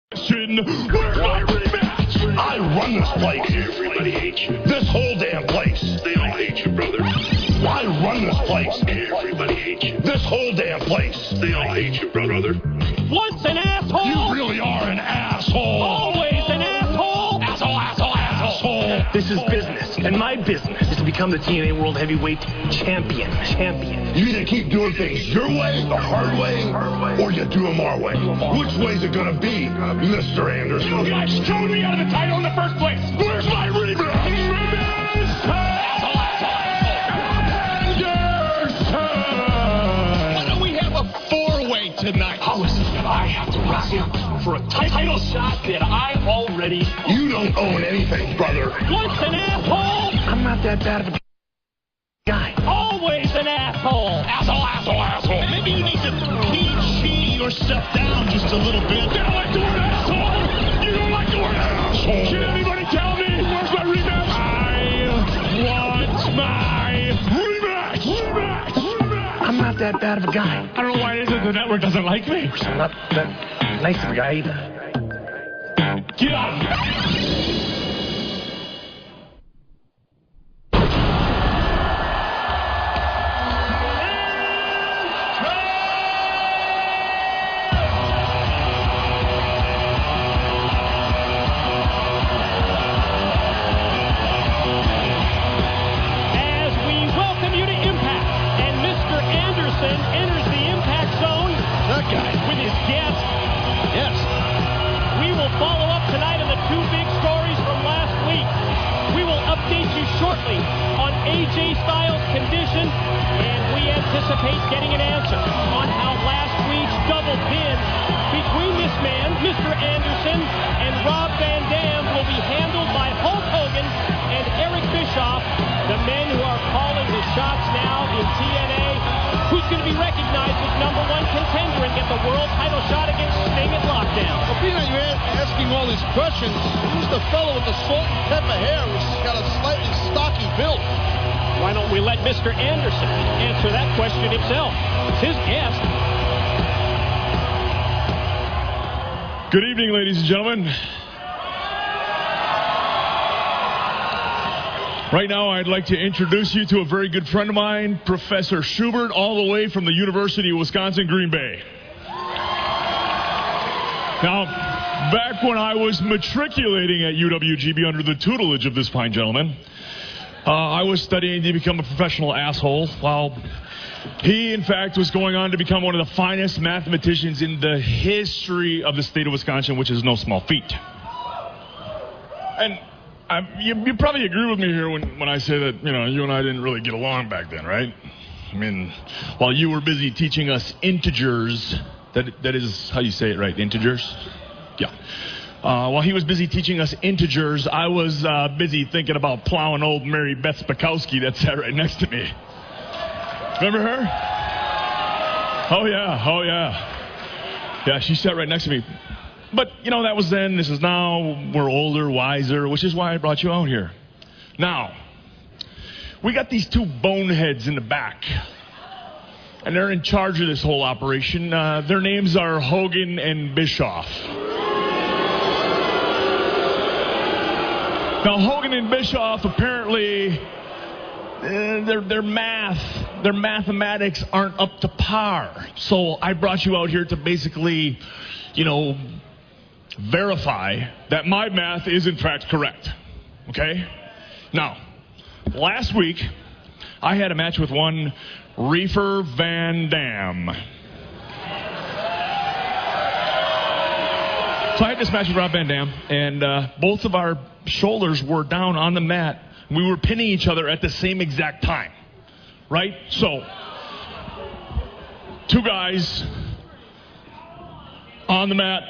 Where's my rematch? I run this place. Everybody hates you. This whole damn place. They all hate you, brother. I run this place. Everybody hates you. This whole damn place. They all hate you, brother. Once an asshole. You really are an asshole. Always an asshole. Asshole. This is business, and my business is to become the TNA World Heavyweight Champion. You either keep doing things your way, the hard way, or you do them our way. Which way's it gonna be, Mr. Anderson? You guys threw me out of the title in the first place. Where's my rematch? Why don't we have a four-way tonight? How is it that I have to wrestle for a title shot that I already own? You don't own anything, brother. Once an asshole. I'm not that bad of a guy. Always an asshole. Asshole. Maybe you need to PG yourself down just a little bit. You don't like the word asshole? You don't like the word asshole? Can anybody tell me where's my rematch? I want my rematch. I'm not that bad of a guy. I don't know why it is that the network doesn't like me. I'm not that nice of a guy either. Get out of here. Enters the impact zone. That guy. With his guest. Yes. We will follow up tonight on the two big stories from last week. We will update you shortly on AJ Styles' condition, and we anticipate getting an answer on how last week's double pin between this man, Mr. Anderson, and Rob Van Dam will be handled by Hulk Hogan and Eric Bischoff, the men who are calling the shots now in TNA. Who's going to be recognized as #1 contender and get the world title shot against Sting at Lockdown? Well, being that you're asking all these questions, who's the fellow with the salt and pepper hair which has got a slightly stocky build? Why don't we let Mr. Anderson answer that question himself? It's his guest. Good evening, ladies and gentlemen. Right now, I'd like to introduce you to a very good friend of mine, Professor Schubert, all the way from the University of Wisconsin, Green Bay. Now, back when I was matriculating at UWGB under the tutelage of this fine gentleman, I was studying to become a professional asshole, while he, in fact, was going on to become one of the finest mathematicians in the history of the state of Wisconsin, which is no small feat. And you probably agree with me here when I say that, you and I didn't really get along back then, right? I mean, while you were busy teaching us integers, that is how you say it, right? Integers? Yeah. While he was busy teaching us integers, I was busy thinking about plowing old Mary Beth Spakowski that sat right next to me. Remember her? Oh, yeah. Yeah, she sat right next to me. But, that was then. This is now. We're older, wiser, which is why I brought you out here. Now, we got these two boneheads in the back, and they're in charge of this whole operation. Their names are Hogan and Bischoff. Now, Hogan and Bischoff, apparently, their mathematics aren't up to par. So I brought you out here to basically, verify that my math is in fact correct. Okay? Now, last week, I had a match with one Reefer Van Dam. So I had this match with Rob Van Dam, and both of our shoulders were down on the mat. We were pinning each other at the same exact time. Right? So, two guys on the mat,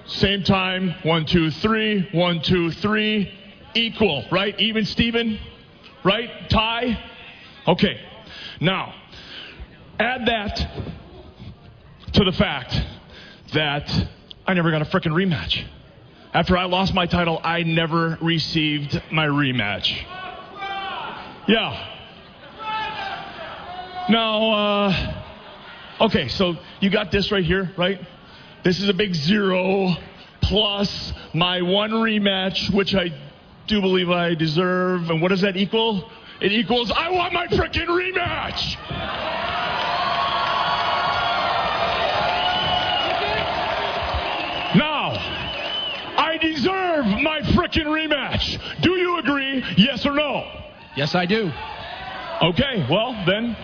same time, 1, 2, 3, 1, 2, 3, equal, right? Even Steven, right? Tie? Okay. Now, add that to the fact that I never got a frickin' rematch. After I lost my title, I never received my rematch. Yeah. Now, okay, so you got this right here, right? This is a big 0 plus my one rematch, which I do believe I deserve. And what does that equal? It equals, I want my frickin' rematch! Now, I deserve my frickin' rematch. Do you agree, yes or no? Yes, I do. Okay, well, then,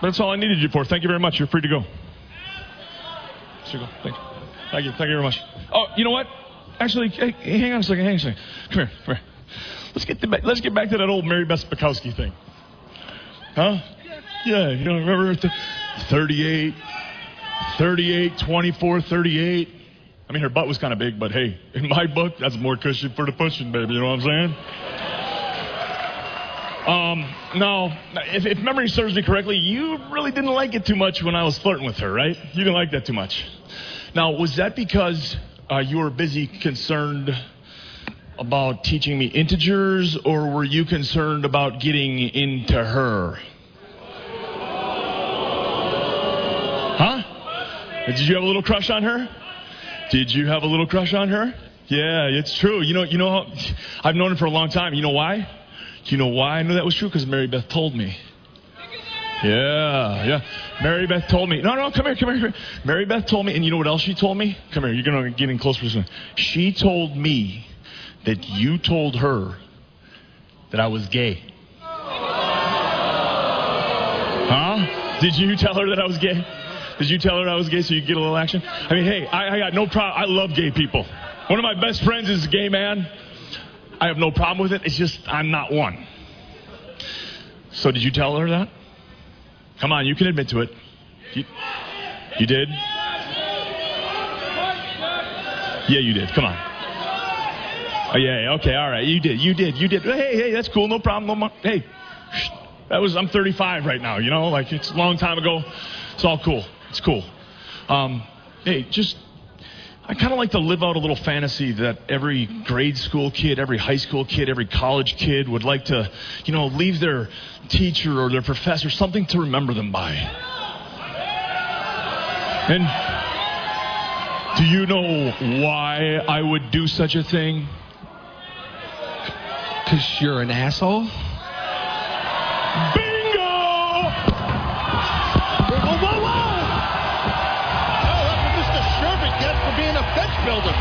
that's all I needed you for. Thank you very much. You're free to go. Thank you. Thank you very much. Oh, you know what? Actually, hey, hang on a second. Come here. Let's get back to that old Mary Beth Spakowski thing. Huh? Yeah, you don't remember 38, 24, 38. I mean, her butt was kind of big, but hey, in my book, that's more cushion for the pushing, baby. You know what I'm saying? Now, if memory serves me correctly, you really didn't like it too much when I was flirting with her, right? You didn't like that too much. Now, was that because you were busy concerned about teaching me integers, or were you concerned about getting into her? Huh? Did you have a little crush on her? Did you have a little crush on her? Yeah, it's true. You know how I've known her for a long time. You know why? Do you know why I knew that was true? Because Mary Beth told me. Yeah. Mary Beth told me. No, come here. Mary Beth told me, and you know what else she told me? Come here, you're going to get in close for a second. She told me that you told her that I was gay. Huh? Did you tell her that I was gay? Did you tell her I was gay so you get a little action? I mean, hey, I got no problem. I love gay people. One of my best friends is a gay man. I have no problem with it. It's just I'm not one. So did you tell her that? Come on, you can admit to it. You did? Yeah, you did. Come on. Oh, yeah, okay, all right. You did. Hey, that's cool. No problem. Hey, I'm 35 right now, you know? Like, it's a long time ago. It's all cool. It's cool. Hey, I kind of like to live out a little fantasy that every grade school kid, every high school kid, every college kid would like to, leave their teacher or their professor something to remember them by. And do you know why I would do such a thing? 'Cause you're an asshole? Bingo! For being a bench builder.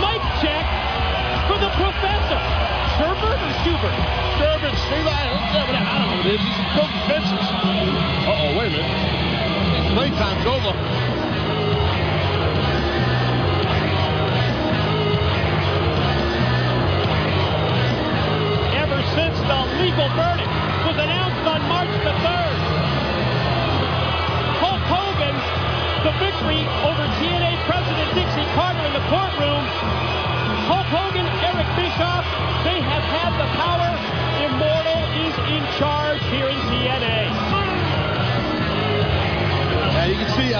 Mic check for the professor. Sherbert or Schubert? Sherbert, see that? I don't know what it is. He's building benches. Uh-oh, wait a minute. His playtime's over. Ever since the legal verdict was announced on March the 3rd, Hulk Hogan, the victory over TNA President Dixie Carter in the courtroom. Hulk Hogan, Eric Bischoff, they have had the power. Immortal is in charge here in TNA. Yeah, you can see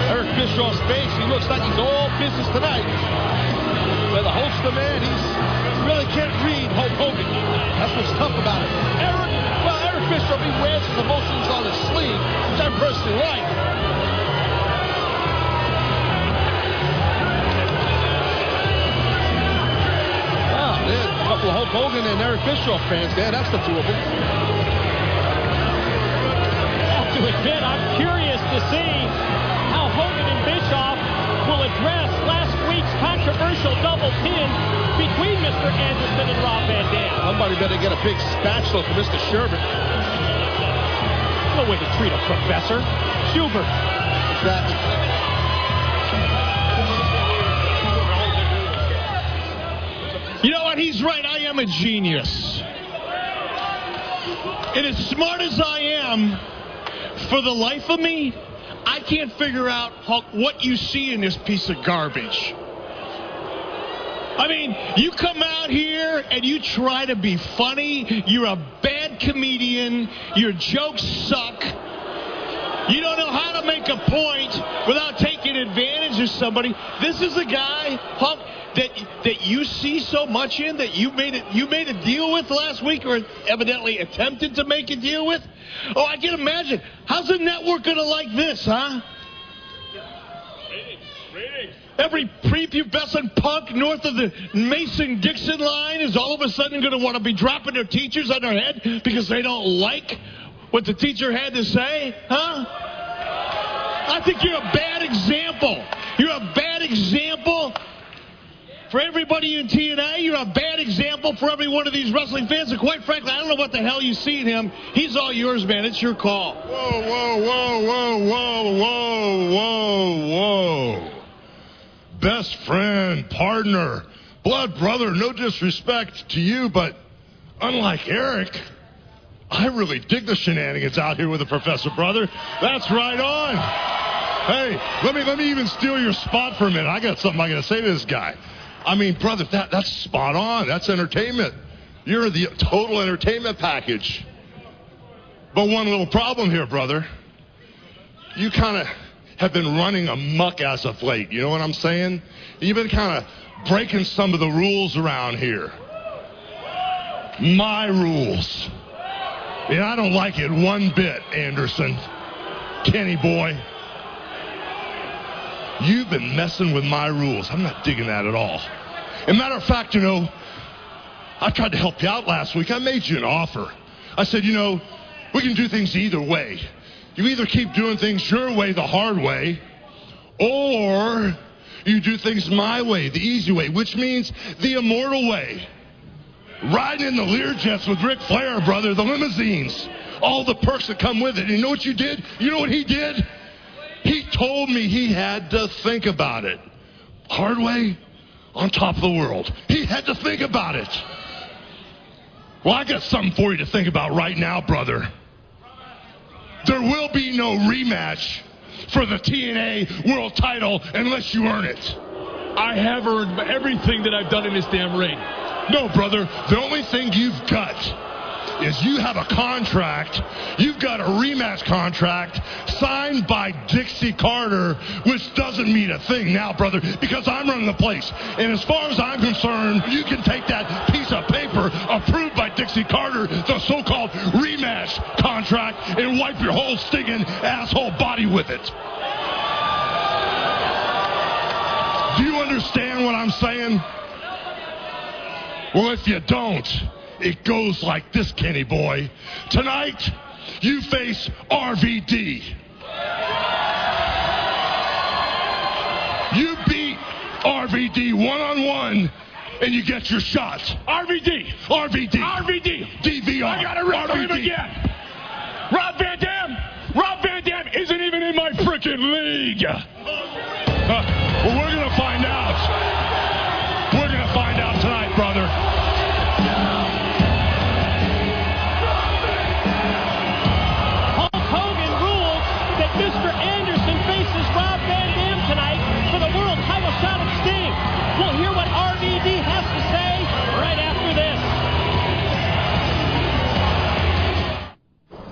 Eric Bischoff's face. He looks like he's all business tonight. Where the Hulkster man, he really can't read Hulk Hogan. That's what's tough about it. Eric Bischoff, he wears his emotions on his sleeve, which I personally like. Hulk Hogan and Eric Bischoff fans there. That's the two of them. I have to admit, I'm curious to see how Hogan and Bischoff will address last week's controversial double pin between Mr. Anderson and Rob Van Dam. Somebody better get a big spatula for Mr. Sherbert. No way to treat a professor. Schubert. Exactly. You know what? He's right. I am a genius. And as smart as I am, for the life of me, I can't figure out what you see in this piece of garbage. I mean, you come out here and you try to be funny. You're a bad comedian. Your jokes suck. You don't know how to make a point without taking advantage of somebody. This is a guy, Hulk, that you see so much in, that you made a deal with last week, or evidently attempted to make a deal with. Oh, I can imagine. How's the network gonna like this, huh? Ratings. Every prepubescent punk north of the Mason-Dixon line is all of a sudden going to want to be dropping their teachers on their head because they don't like what the teacher had to say? Huh? I think you're a bad example. You're a bad example for everybody in TNA. You're a bad example for every one of these wrestling fans. And quite frankly, I don't know what the hell you see in him. He's all yours, man. It's your call. Whoa, whoa, whoa, whoa, whoa, whoa, whoa, whoa. Best friend, partner, blood brother, no disrespect to you, but unlike Eric, I really dig the shenanigans out here with the Professor, brother. That's right on. Hey, let me even steal your spot for a minute. I got something I got to say to this guy. I mean, brother, that's spot on. That's entertainment. You're the total entertainment package. But one little problem here, brother. You kind of have been running amok as of late. You know what I'm saying? You've been kind of breaking some of the rules around here. My rules. And I don't like it one bit, Anderson. Kenny boy. You've been messing with my rules. I'm not digging that at all. As a matter of fact, you know, I tried to help you out last week. I made you an offer. I said, you know, we can do things either way. You either keep doing things your way, the hard way, or you do things my way, the easy way, which means the immortal way. Riding in the Learjets with Ric Flair, brother, the limousines, all the perks that come with it. You know what you did? You know what he did? He told me he had to think about it. Hard way, on top of the world. He had to think about it. Well, I got something for you to think about right now, brother. There will be no rematch for the TNA World Title unless you earn it. I have earned everything that I've done in this damn ring. No, brother. The only thing you've got is you have a contract. You've got a rematch contract signed by Dixie Carter, which doesn't mean a thing now, brother, because I'm running the place. And as far as I'm concerned, you can take that piece of paper approved by Dixie Carter, the so-called rematch contract, and wipe your whole stinking asshole body with it. Do you understand what I'm saying? Well, if you don't, it goes like this, Kenny boy. Tonight, you face RVD. You beat RVD one-on-one, and you get your shot. RVD. DVR. I got to wrestle him again. Rob Van Dam isn't even in my frickin' league. Well, we're going to find out. We're going to find out tonight, brother. Hulk Hogan rules that Mr. Anderson faces Rob Van Dam tonight for the world title shot at Sting. We'll hear what RVD has to say right after this.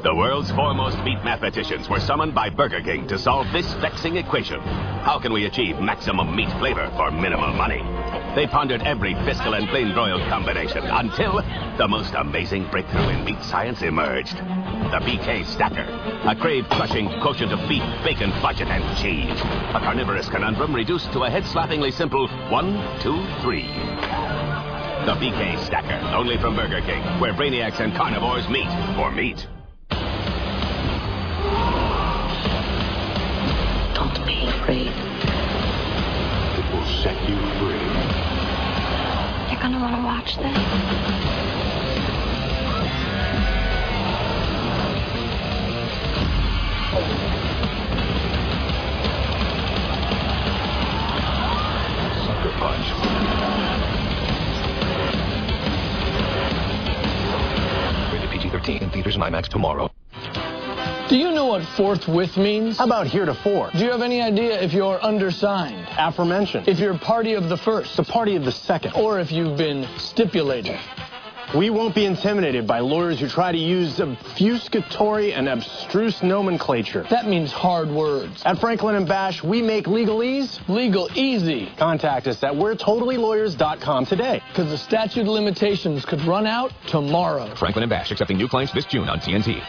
The world's foremost meat mathematicians were summoned by Burger King to solve this vexing equation. How can we achieve maximum meat flavor for minimal money? They pondered every fiscal and plain broiled combination until the most amazing breakthrough in meat science emerged. The BK Stacker, a crave-crushing quotient of beef, bacon, budget, and cheese. A carnivorous conundrum reduced to a head-slappingly simple 1, 2, 3. The BK Stacker, only from Burger King, where brainiacs and carnivores meet for meat. Don't be afraid. It will set you free. You're gonna want to watch this. Sucker punch. Rated PG-13 in theaters and IMAX tomorrow. Do you know what forthwith means? How about heretofore? Do you have any idea if you're undersigned? Aforementioned. If you're party of the first? The party of the second. Or if you've been stipulated? We won't be intimidated by lawyers who try to use obfuscatory and abstruse nomenclature. That means hard words. At Franklin & Bash, we make legalese legal easy. Contact us at we'retotallylawyers.com today. Because the statute of limitations could run out tomorrow. Franklin & Bash accepting new clients this June on TNT.